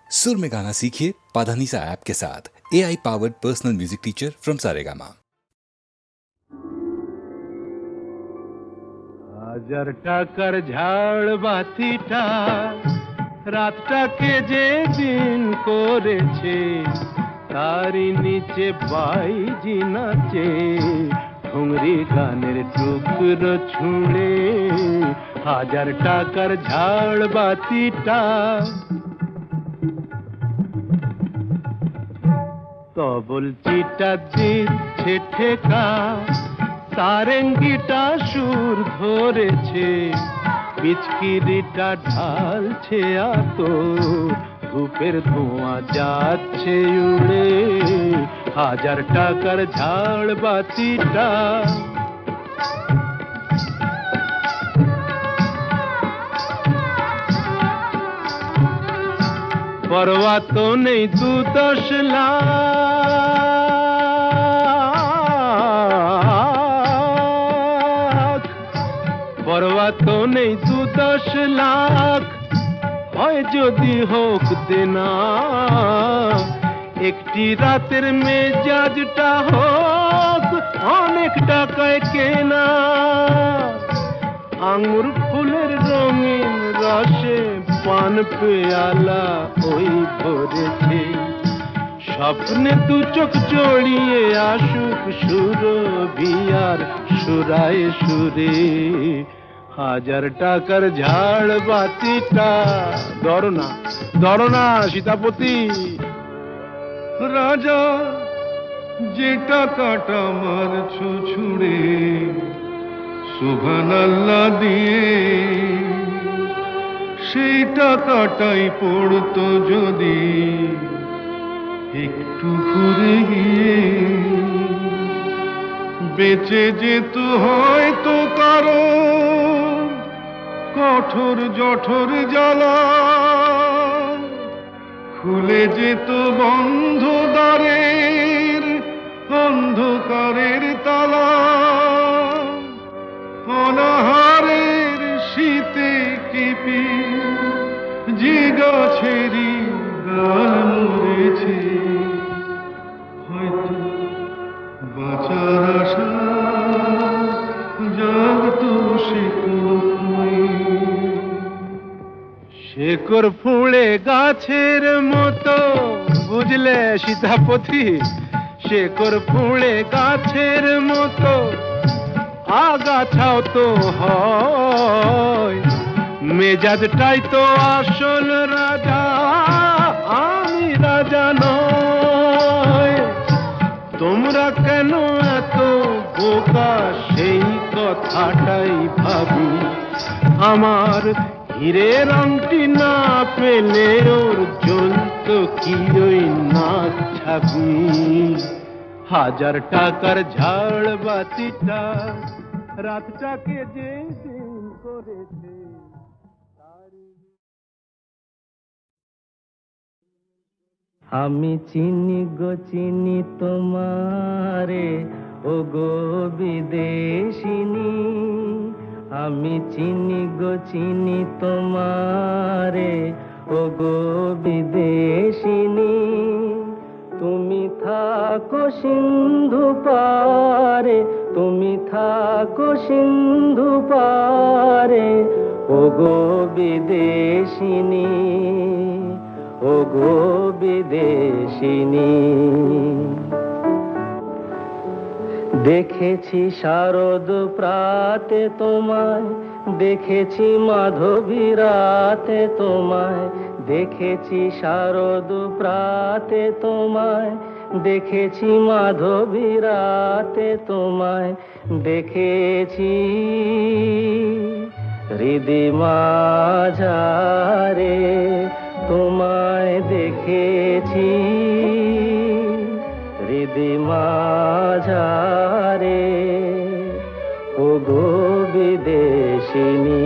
सुर में गाना सीखिए पाधानीसा ऐप के साथ। AI powered personal music teacher from Saregama. 1000 টাকার ঝাড় বাতিটা রাতটাকে যে দিন করেছে, তারই নিচে বাইজি নাচে ঠুংরি গানের টুকরো ছুঁড়ে। 1000 টাকার ঝাড় বাতিটা তবল চিটা দিচ্ছে ঠেকা, সারেঙ্গিটা সুর ধরেছে, পিচকিরিটা ঢালছে আতো, ধূপের ধোঁয়া যাচ্ছে উড়ে। 1000 টাকার ঝাড় বাতিটা পরোয়া তো নেই 2-10 লাখ, পরোয়া তো নেই 2-10 লাখ, হয় যদি হোক দেনা, একটি রাতের মেজাজটা হোক অনেক টাকায় কেনা। আঙুর ফুলের রঙিন রসে পান পেয়ালা ওই ভরেছে, স্বপ্নে 2 চোখ জড়িয়ে আসুক সুরভিয়ার সুরায় সুরে। 1000 টাকার ঝাড় বাতিটা ধরো না সীতাপতি। রাজা যে টাকাটা মারছো ছুঁড়ে সুবহানাল্লাহ দিয়ে, সেই টাকাটাই পড়তো যদি একটু ঘুরে গিয়ে, বেঁচে যেত হয়তো কারো কঠোর জঠর জ্বালা, খুলে যেত বন্ধ দ্বারের অন্ধকারের তালা, অনাহারের শীতে কেঁপে যে গাছেরই ডাল মরেছে, হয়তো বাঁচার আশা জাগতো সে শেকড় ফুঁড়ে গাছের মতো, বুঝলে সীতাপতি, শেকড় ফুঁড়ে গাছের মতো আগাছাও তো হয়, মেজাজটাই তো আসল রাজা, আমি রাজা নয়। তোমরা কেন এত বোকা সেই কথাটাই ভাবি, আমার হীরের আংটি না পেলে ওর জ্বলতো কি ওই নাক ছাবি। 1000 টাকার ঝাড় বাতিটা রাতটাকে যে দিন করেছে, আমি চিনি গো চিনি তোমারে ও গো বিদেশিনী, আমি চিনি গো চিনি তোমারে ও গো বিদেশিনী। তুমি থাকো সিন্ধু পারে, তুমি থাকো সিন্ধু পারে ও গো বিদেশিনী, ও গো বিদেশিনী। দেখেছি শারদ প্রাতে তোমায়, দেখেছি মাধবী রাতে তোমায়, দেখেছি শারদ প্রাতে তোমায়, দেখেছি মাধবী রাতে তোমায়, দেখেছি হৃদি মাঝারে তোমায়, দেখেছি হৃদি মাঝারে ও গো বিদেশিনী।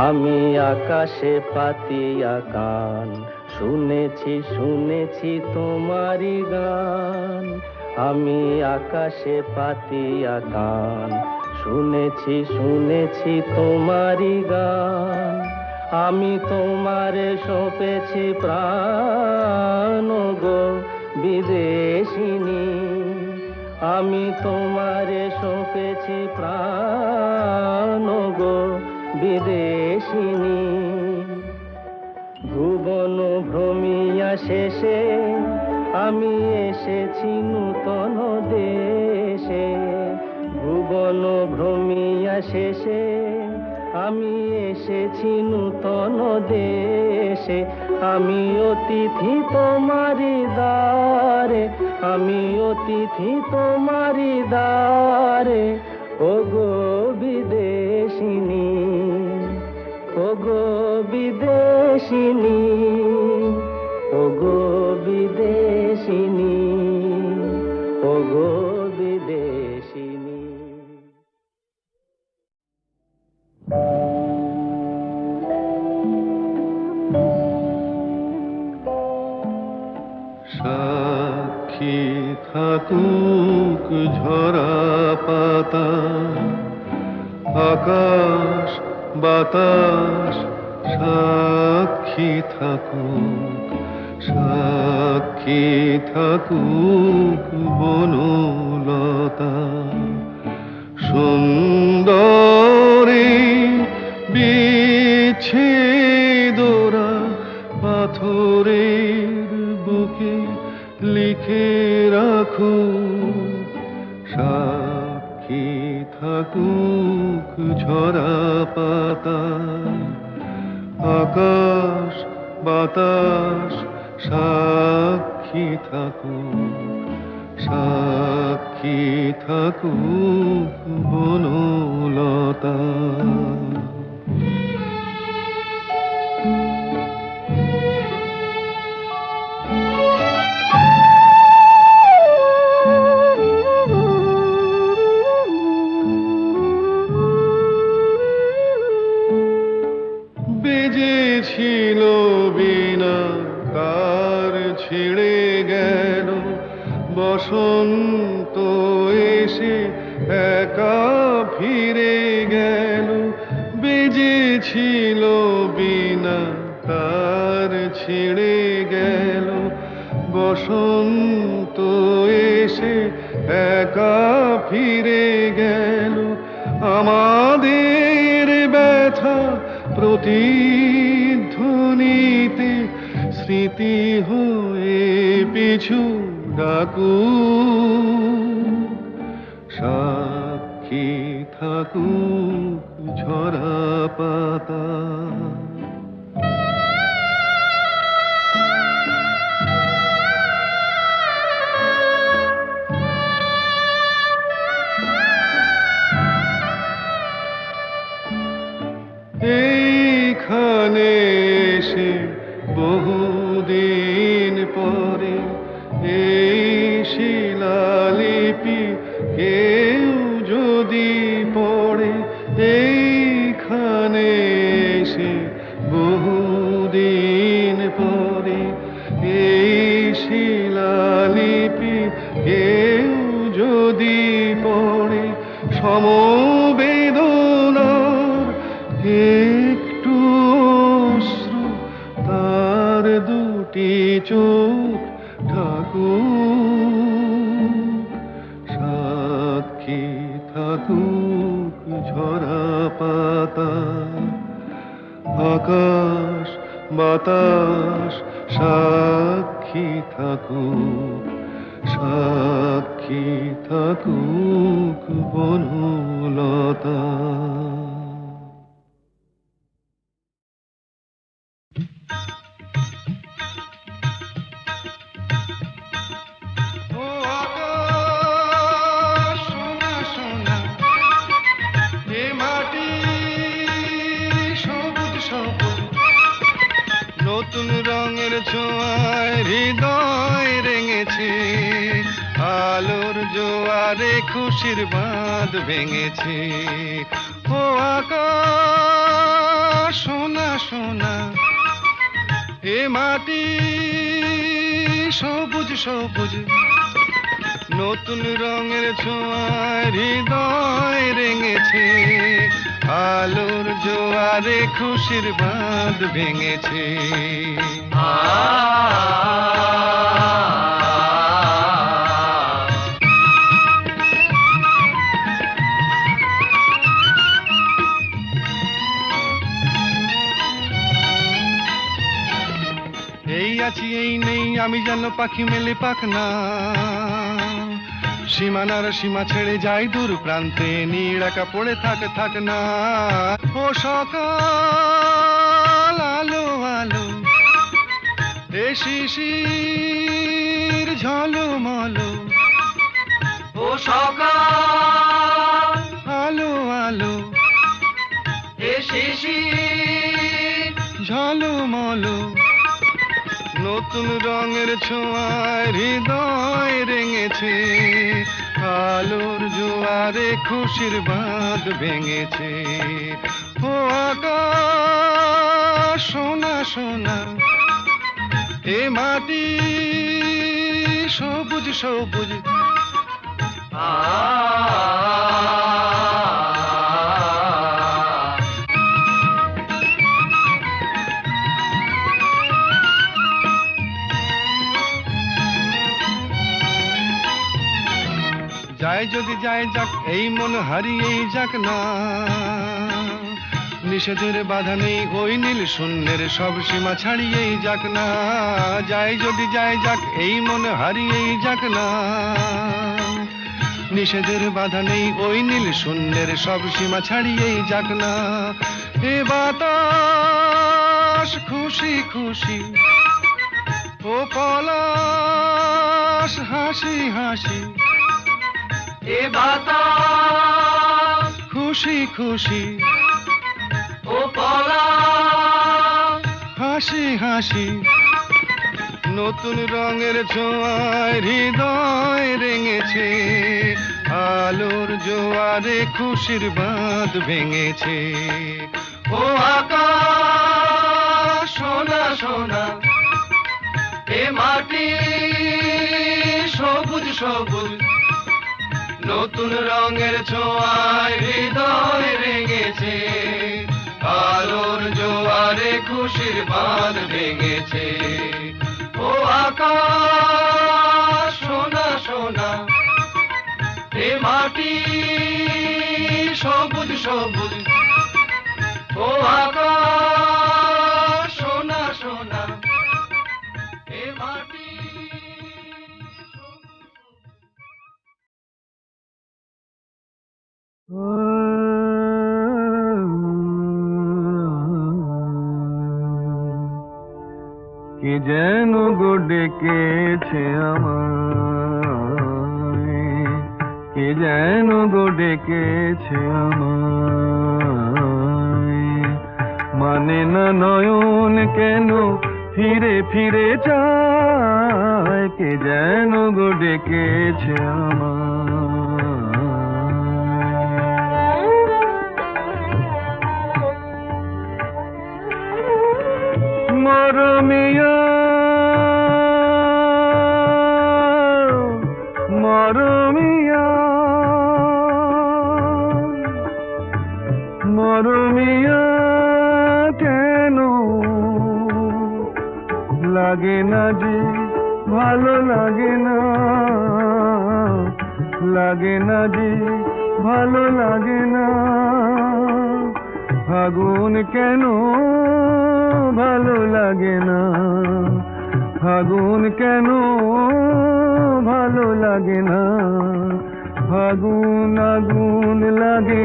আমি আকাশে পাতিয়া গান, শুনেছি শুনেছি তোমারি গান, আমি আকাশে পাতিয়া গান, শুনেছি শুনেছি তোমারই গান, আমি তোমারে সঁপেছি প্রাণ গো বিদেশিনী, আমি তোমারে সঁপেছি প্রাণ গো বিদেশিনী। ভুবন ভ্রমিয়া শেষে আমি এসেছি নূতন দেশে, ভুবন ভ্রমিয়া শেষে আমি এসেছি নূতন দেশে। আমি অতিথি তোমারি দ্বারে, আমি অতিথি তোমারি দ্বারে, ওগো বিদেশিনী, ওগো বিদেশিনী, ওগো বিদেশিনী, ওগো বিদেশিনী। সাক্ষী থাকুক ঝরা পাতা, আকাশ বাতাস সাক্ষী থাকুক, সাক্ষী থাকুক বনলতা। সুন্দরী বিচ্ছেদরা পাথরের বুকে লিখে রাখো, সাক্ষী থাকুক ঝরা পাতা, আকাশ বাতাস সাক্ষী থাকুক, সাক্ষী থাকুক বনলতা। বেজেছিল বিনা কার ছিঁড়ে গেল, বসন্ত এসে একা ফিরে গেল। বেজেছিল বিনা কার ছিঁড়ে গেল, বসন্ত এসে একা ফিরে গেল। আমাদের ব্যথা প্রতিধ্বনিতে স্মৃতি হয়ে পিছু ডাকু, সাক্ষী থাকুক ঝরা পাতা। এইখানে এসে বহুদিন পরে এই শিলালিপি কেউ যদি পড়ে, এইখানে এসে বহুদিন পরে এই শিলালিপি কেউ যদি পড়ে, সমবেদনার একটু অশ্রু তার দুটি চোখ ঠাকুর, সাক্ষী থাকুক ঝরা পাতা, আকাশ বাতাস সাক্ষী থাকুক, সাক্ষী থাকুক বনলতা। নতুন রঙের ছোঁয়ায় হৃদয় রেঙেছে, আলোর জোয়ারে খুশির বাঁধ ভেঙেছে। ও আকাশ সোনা সোনা, এ মাটি সবুজ সবুজ, নতুন রঙের ছোঁয়ায় হৃদয় রেঙেছে, আলোর জোয়ারে খুশির বাঁধ ভেঙেছে। এই আছি এই নেই আমি যেন পাখি মেলে পাখনা, সীমানার সীমা ছেড়ে যাই দূর প্রান্তে, নীড় একা পড়ে থাক না। ও সকাল আলো আলো, এ শিশির ঝলমলো, ও সকাল আলো আলো, এ শিশির ঝলমলো। নতুন রঙের ছোঁয়ায় হৃদয় রেঙেছে, আলোর জোয়ারে খুশির বাঁধ ভেঙেছে। ও আকাশ সোনা সোনা, এ মাটি সবুজ সবুজ। যায় যদি যায় যাক এই মন হারিয়েই যাক না, নিষেধের বাধা নেই ওই নীল শূন্যের সব সীমা ছাড়িয়েই যাক না। যায় যদি যায় যাক এই মন হারিয়েই যাক না, নিষেধের বাধা নেই ওই নীল শূন্যের সব সীমা ছাড়িয়েই যাক না। এ বাতাস খুশি খুশি, ও পলাশ হাসি হাসি, এ বাতাস খুশি খুশি, ও পলাশ হাসি হাসি। নতুন রঙের ছোঁয়ায় হৃদয় রেঙেছে, আলোর জোয়ারে খুশির বাঁধ ভেঙেছে। ও আকাশ সোনা সোনা, এ মাটি সবুজ সবুজ। নতুন রঙের ছোঁয়ায় হৃদয় রেঙেছে, আলোর জোয়ারে খুশির বাঁধ ভেঙেছে। ও আকাশ সোনা সোনা, এ মাটি সবুজ সবুজ। ও আকাশ সোনা সোনা, এ মাটি কে যেন গো ডেকেছে আমায়, কে যেন গো ডেকেছে আমায়। মানে না নয়ন কেন ফিরে ফিরে চায়, কে যেন গো ডেকেছে আমায়। মরমিয়া মরমিয়া মরমিয়া, কেন লাগে না যে ভালো লাগে না, লাগে না যে ভালো লাগে না। ফাগুন কেন ভালো লাগে না, ফাগুন কেন ভালো লাগে না। ফাগুন আগুন লাগে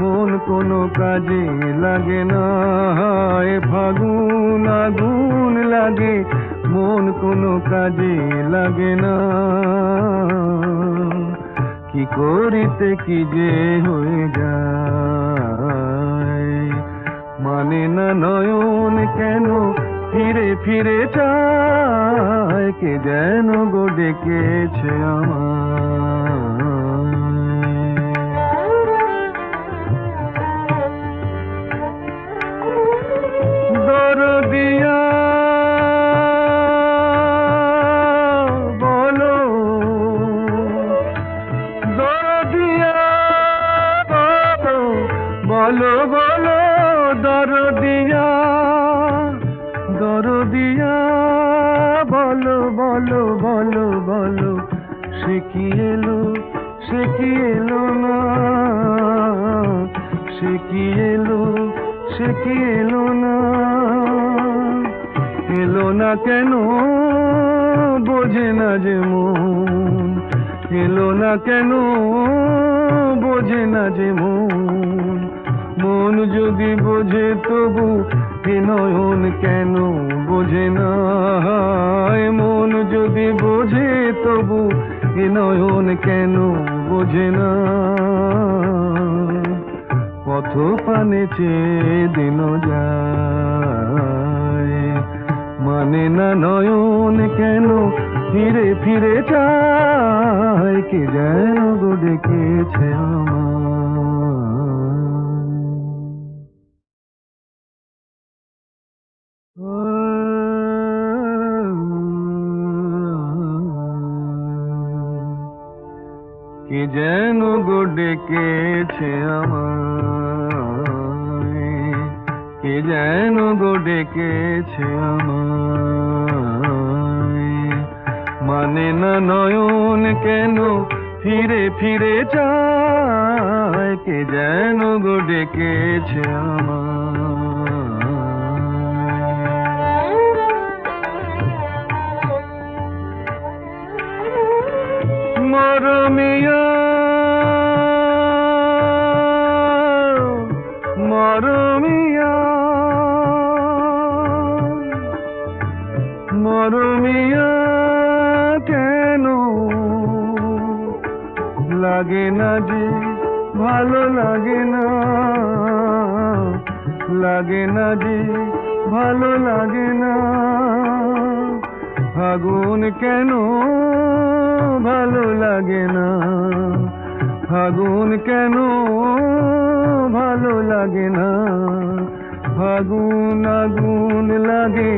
মন কোনো কাজে লাগে না, ফাগুন আগুন লাগে মন কোনো কাজে লাগে না। কি করিতে কি যে হয়ে যায়, মানে না নয়ন কেন ফিরে ফিরে চায়, কে যেন গো ডেকেছে আমায়। দরদিয়া বলো কি এলো সে কি এলো না, সে কি এলো সে কি এলো না, এলো না কেন বোঝে না যে মন, এলো না কেন বোঝে না যে মন, মন যদি বোঝে তবু এ নয়ন কেন বোঝে না, মন যদি বোঝে তবু এ নয়ন কেন বোঝে না, পথ পানে চেয়ে দিন যায়, মানে না নয়ন কেন ফিরে ফিরে চায়, কে যেন গো ডেকেছে কে যেন গো ডেকেছে আমায়, কে যেন গো ডেকেছে আমায়, মানে না নয়ন কেন ফিরে ফিরে চায়, কে যেন গো ডেকেছে আমায়। মরমিয়া মরমিয়া মরমিয়া কেন লাগে না যে ভালো লাগে না, লাগে না যে ভালো লাগে না, ফাগুন কেন ভালো লাগে না, ফাগুন কেন ভালো লাগে না, ফাগুন আগুন লাগে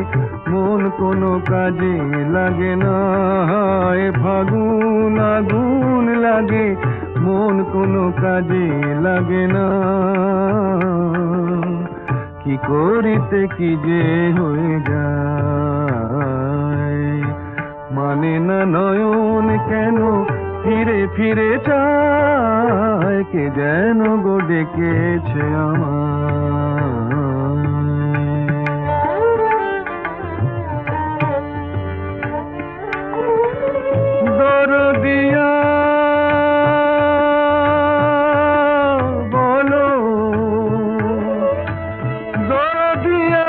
মন কোনো কাজে লাগে না, ফাগুন আগুন লাগে মন কোনো কাজে লাগে না, কি করিতে কি যে হয়ে যায়, মানে না নয়ন কেন ফিরে ফিরে চায়, কে যেন গো ডেকেছে আমায়। দরদিয়া বলো, দরদিয়া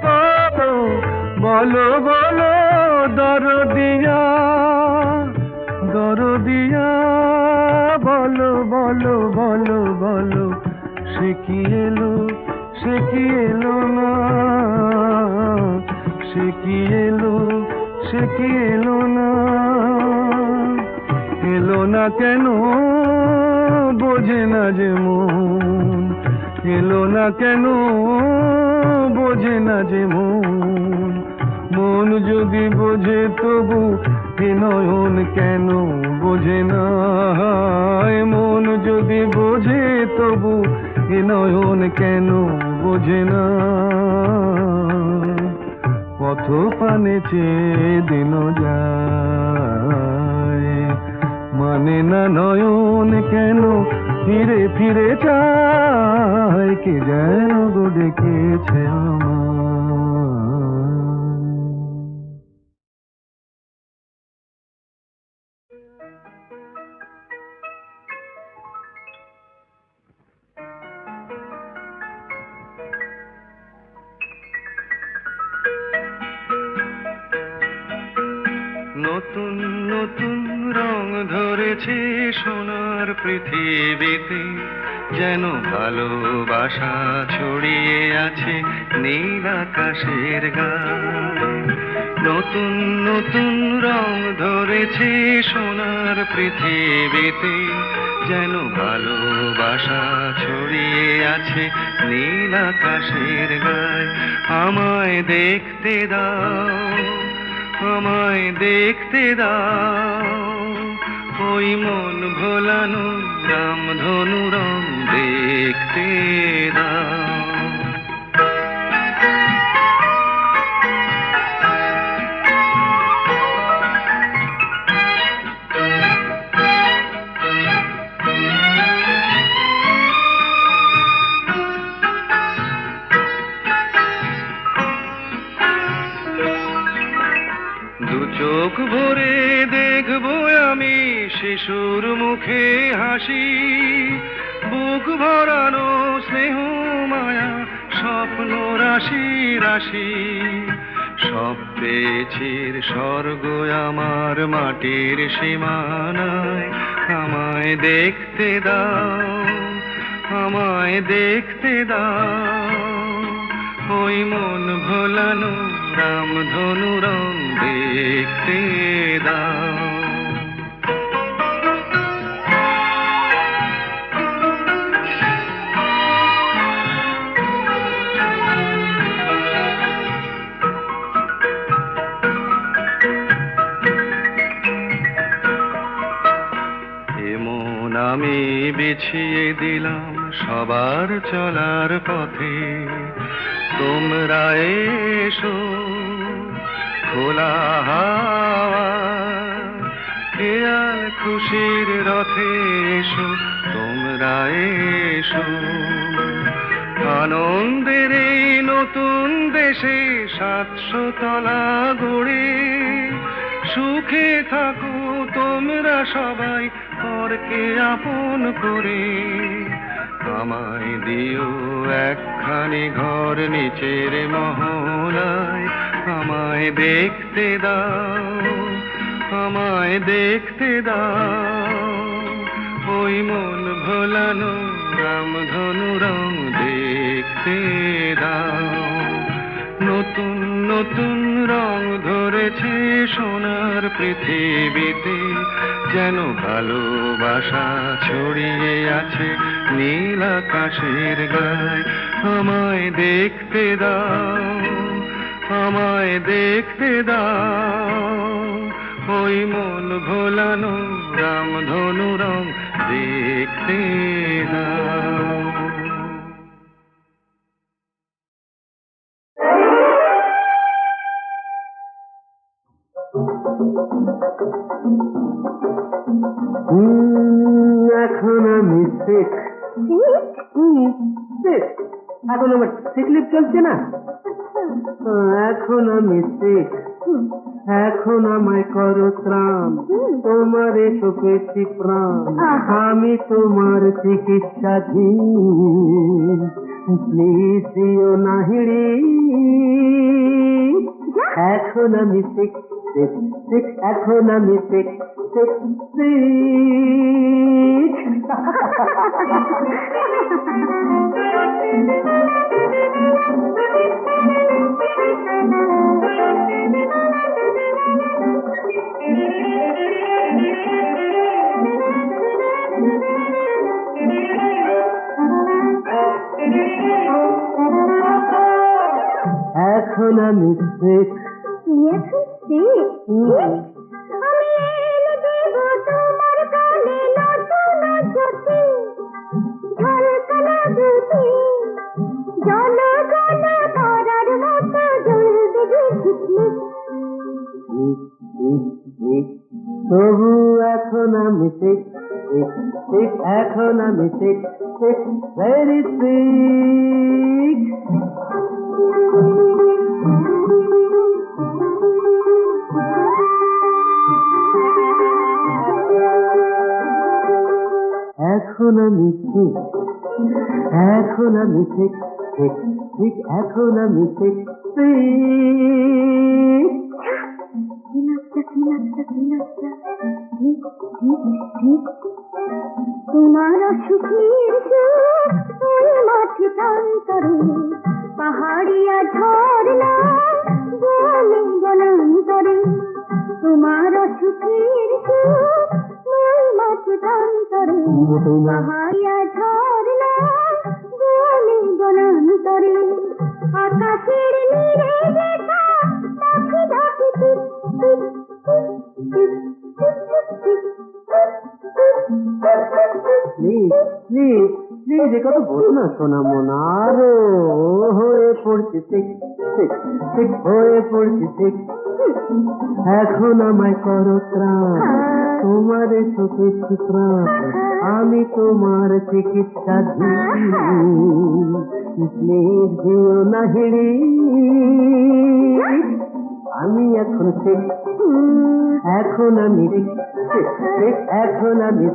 বলো, বলো বলো দরদিয়া, দরদিয়া বলো বলো বলো বলো, সে কি এলো সে কি এলো না, সে কি এলো সে কি এলো না, এলো না কেন বোঝে না যে মন, এলো না কেন বোঝে না যে মন, মন যদি বোঝে তবু এ নয়ন কেন বোঝে না, মন যদি বোঝে তবু এ নয়ন কেন বোঝে না, পথ পানে চেয়ে দিন যায়, মানে না নয়ন কেন ফিরে ফিরে চায়, কে যেন গো ডেকেছে আমায়। নতুন নতুন রং ধরেছে সোনার পৃথিবীতে, যেন ভালোবাসা ছড়িয়ে আছে নীল আকাশের গায়ে, নতুন নতুন রং ধরেছে সোনার পৃথিবীতে, যেন ভালোবাসা ছড়িয়ে আছে নীল আকাশের গায়ে, আমায় দেখতে দাও, আমায় দেখতে দাও, ওই মন ভোলানো রামধনু রং দেখতে দাও। চোখ ভরে দেখবো আমি শিশুর মুখে হাসি, বুক ভরানো স্নেহ মায়া স্বপ্ন রাশি রাশি। সব পেয়েছির স্বর্গ আমার মাটির সীমানায়, আমায় দেখতে দাও, আমায় দেখতে দাও। ওই মন ভোলানো রামধনু রং দেখতে দাও। এমন আমি বিছিয়ে দিলাম সবার চলার পথে, তোমরা এসো খোলা হাওয়া, খেয়াল খুশির রথে এসো তোমরা এসো। আনন্দের এই নতুন দেশে 700 তলা গড়ে, সুখে থাকো তোমরা সবাই পরকে আপন করে। আমায় দিও একখানি ঘর নিচের মহলায়, আমায় দেখতে দাও, আমায় দেখতে দাও। ওই মন ভোলানো রামধনু রং দেখতে দাও। নতুন নতুন রং ধরেছে সোনার পৃথিবীতে, যেন ভালোবাসা ছড়িয়ে আছে নীল আকাশের গায়ে। আমায় দেখতে দাও, আমায় দেখতে দাও। ওই মন ভোলানো রামধনু রং দেখতে দাও। এখন আমি শিখ, এখন আমার সিকলিপ চলছে না। এখন আমি শিখ, এখন আমায় করো ত্রাণ, তোমার এসো পেয়েছি প্রাণ, আমি তোমার চিকিৎসাধীন। প্লিজ দিও না হিড়ি, এখন আমি শিখ, এখন আমি শিখ, এখন আমি শিখ। তবু এখন আমি শিখ, এখন আমি শিখ, ভেরি শিখ। এখন আমি শিখ, এখন আমি শিখ, এখন আমি শিখ। তোমার সুখের মাঠে প্রান্তরে, পাহাড়িয়া ঝরনা বনে বনান্তরে। তোমার সুখের মাঠে প্রান্তরে, পাহাড়িয়া ঝরনা বনে বনান্তরে। আকাশের নীরে দেখা পাখি ডাকে টিপ টিপ টিপ টিপ টিপ। প্লিজ প্লিজ প্লিজ, এ কথা বলো না সোনা মোনা। আরো হয়ে পড়ছি ঠিক ঠিক ঠিক, হয়ে পড়ছি ঠিক। এখন আমায় করো ত্রাণ, তোমার সুখেছি প্রাণ, আমি তোমার চিকিৎসাধীন। প্লিজ দিও না হিড়ি, আমি এখন ঠিক এখন আমি এখন আমি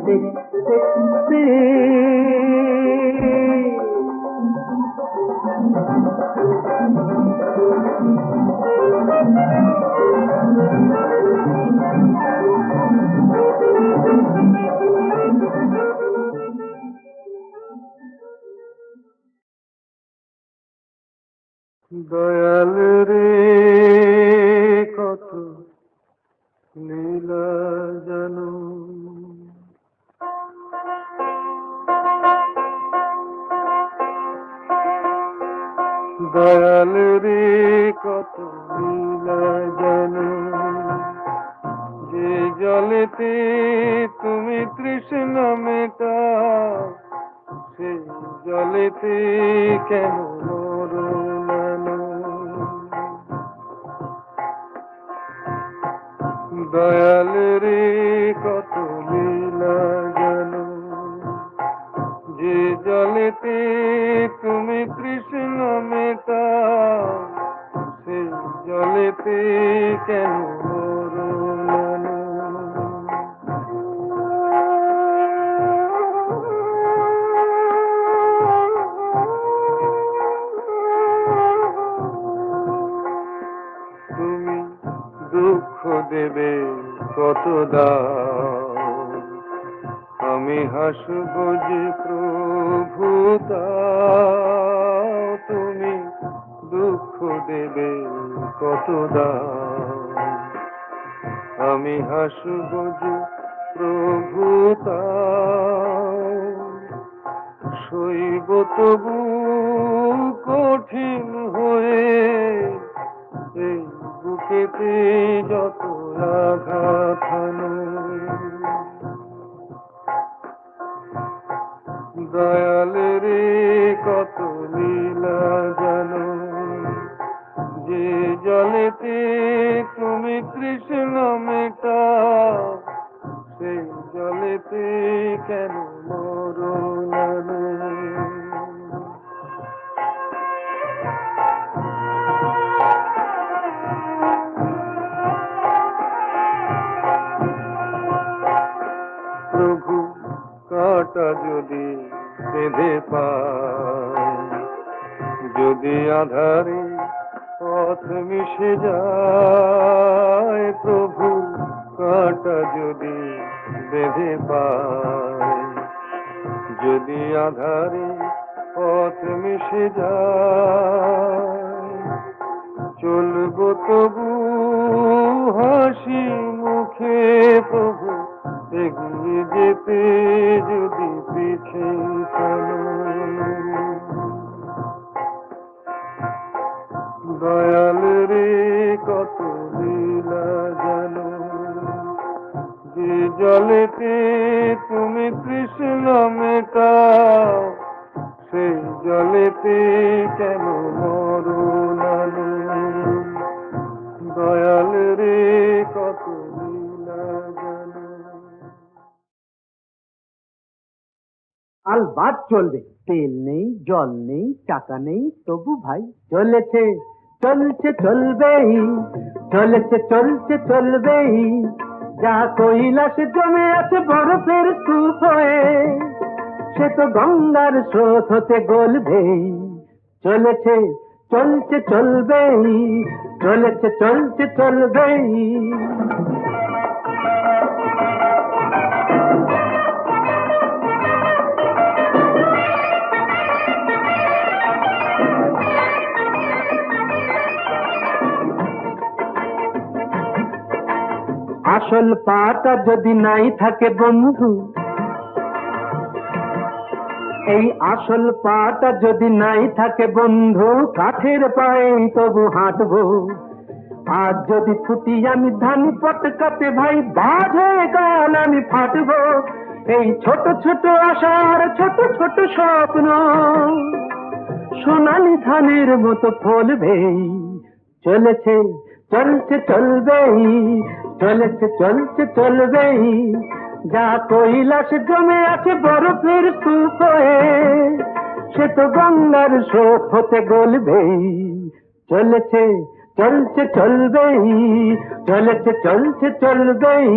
দয়াল রে কত লীলা জানো, দয়াল রে কত লীলা জানো, যে জলেতে তুমি তৃষ্ণা মেটাও সেই জলেতে কেন মরো নানো। দয়াল রে কত লীলা জানো, যে জলেতে তুমি তৃষ্ণা মেটাও সেই জলেতে কেন মরো নানো। তুমি দুঃখ দেবে কত দাও, আমি হাসব যে প্রভু দাও। তুমি দুঃখ দেবে কত দাও, আমি হাসব যে প্রভু দাও। সইব তবু কঠিন হয়ে এই বুকেতে যত আঘাত হানো। দয়াল রে কত লীলা জানো, যে জলেতে তুমি তৃষ্ণা মেটাও সেই জলেতে কেন মরো নানো। প্রভু কাঁটা যদি বেঁধে পায়, যদি আধারে পথ মিশে যায়, প্রভু কাঁটা যদি বেঁধে পায়, যদি আধারে পথ মিশে যায়, চলবো তবু হাসি মুখে প্রভু এগিয়ে যেতে যদি পিছে টানো। দয়াল রে কত লীলা জানো, যে জলেতে তুমি তৃষ্ণা মেটাও সেই জলেতে কেন মরো নানো। দয়াল রে কত লীলা জানো। আলবাত চলবে, তেল নেই জল নেই টাকা নেই তবু ভাই চলেছে চলছে চলবেই, চলেছে চলছে চলবেই। যা কৈলাসে জমে আছে বরফের স্তূপ হয়ে, সে তো গঙ্গার স্রোত হতে গলবেই। চলেছে চলছে চলবেই, চলেছে চলছে চলবেই। আসল পাটা যদি নাই থাকে বন্ধু, এই আসল পাটা যদি নাই থাকে বন্ধু, কাঠের পায়ে তবু হাঁটবো। আজ যদি ছুটি আমি ধান পটকাতে ভাই, বাজ হয়ে গান আমি ফাটবো। এই ছোট ছোট আশার ছোট ছোট স্বপ্ন সোনালি ধানের মতো ফলবেই। চলেছে চলছে চলবেই, চলেছে চলছে চলবেই। যা কৈলাস জমে আছে বরফের স্তূপ হয়ে, সে তো গঙ্গার স্রোত হতে গলবেই। চলেছে চলছে চলবেই, চলেছে চলছে চলবেই।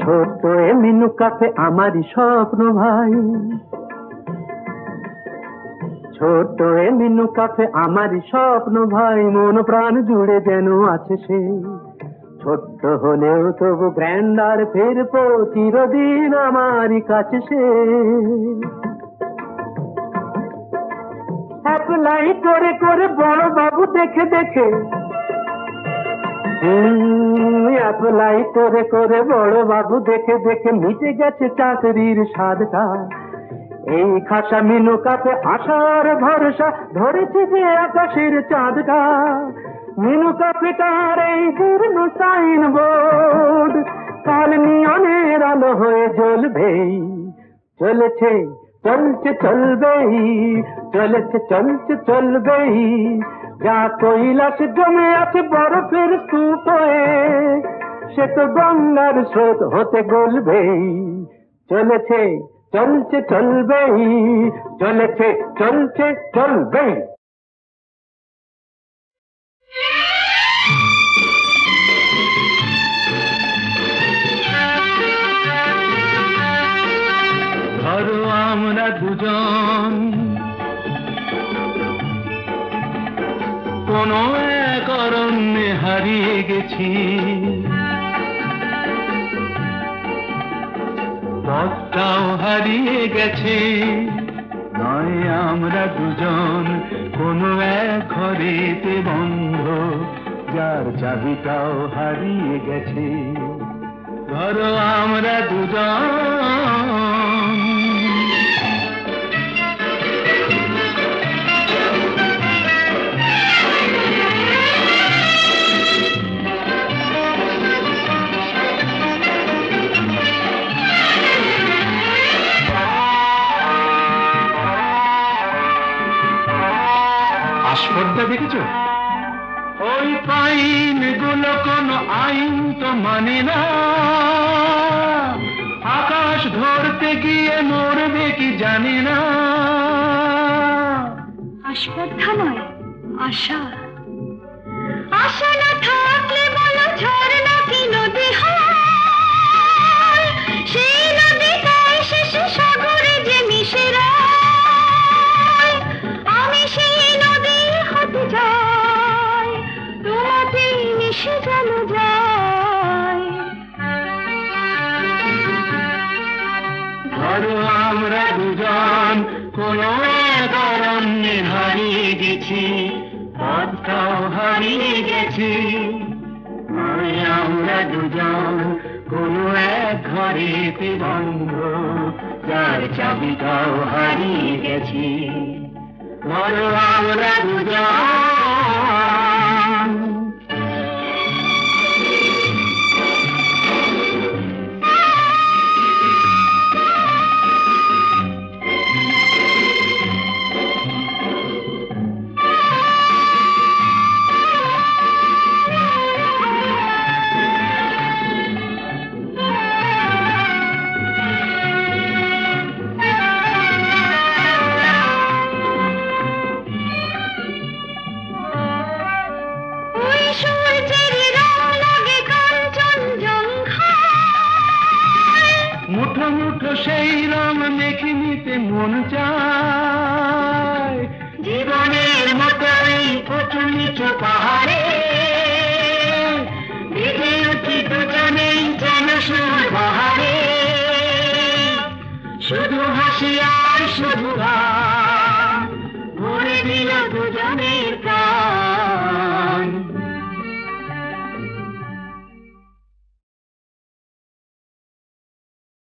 ছোট এ মিনু কাফে আমারই স্বপ্ন ভাই, ছোট এ মিনু কাফে আমারই স্বপ্ন ভাই, মন প্রাণ জুড়ে যেন আছে সে। ছোট্ট হলেও তবু গ্র্যান্ডার ফিরবো চিরদিন আমারই কাছে সে। অ্যাপ্লাই করে করে বড় বাবু দেখে দেখে, অ্যাপ্লাই করে করে বড় বাবু দেখে দেখে মিটে গেছে চাকরির স্বাদটা। এই খাসা মিনু কাপে আশার ভরসা ধরেছে যে আকাশের চাঁদটা। মিনু কাপেটার এই জীর্ণ সাইন বোর্ড কাল নিয়নের আলো হয়ে জ্বলবেই। চলেছে চলছে চলবেই, চলেছে চলছে চলবেই। যা কৈলাস জমে আছে বরফের স্তূপ হয়ে, সে তো গঙ্গার স্রোত হতে গলবেই। চলেছে চলছে চলবেই, চলেছে চলছে চলবেই। ধরো আমরা দুজন কোন এক অরণ্যে হারিয়ে গেছি, পথটাও হারিয়ে গেছে। নয় আমরা দুজন কোন এক ঘরেতে বন্ধ, যার চাবিটাও হারিয়ে গেছে। ধরো আমরা দুজন আস্পর্ধা দেখেছো? ওই পাইন গুলো কোনো আইন তো মানে না, আকাশ ধরতে গিয়ে মরবে কি জানি না। আস্পর্ধা নয়, আশা। আশা না থাকলে বলো ঝর্ণা কি নদী হয়? সেই নদীটাই শেষে সাগরে যে মিশে যায়। আমি সেই নদী হতে যাই, তোমাতে মিশে যেন যায়। ধরো আমরা দুজন কোন এক অরণ্যে হারিয়ে গেছি, পথটাও হারিয়ে গেছি। নয় আমরা দুজন কোন এক ঘরেতে বন্ধ, যার চাবিটাও হারিয়ে গেছি। ধরো আমরা দুজন ওই সূর্যের রং লাগে কাঞ্চনজঙ্ঘায়। মুঠো মুঠো সেই রং মেখে নিতে মন চায়। জীবনের মতো এই উঁচু নিচু পাহাড়ে বিধে উঠি দুজনেই যেন সুর বাহারে। শুধু হাসি আর শুধু গান ভরে দিল দুজনের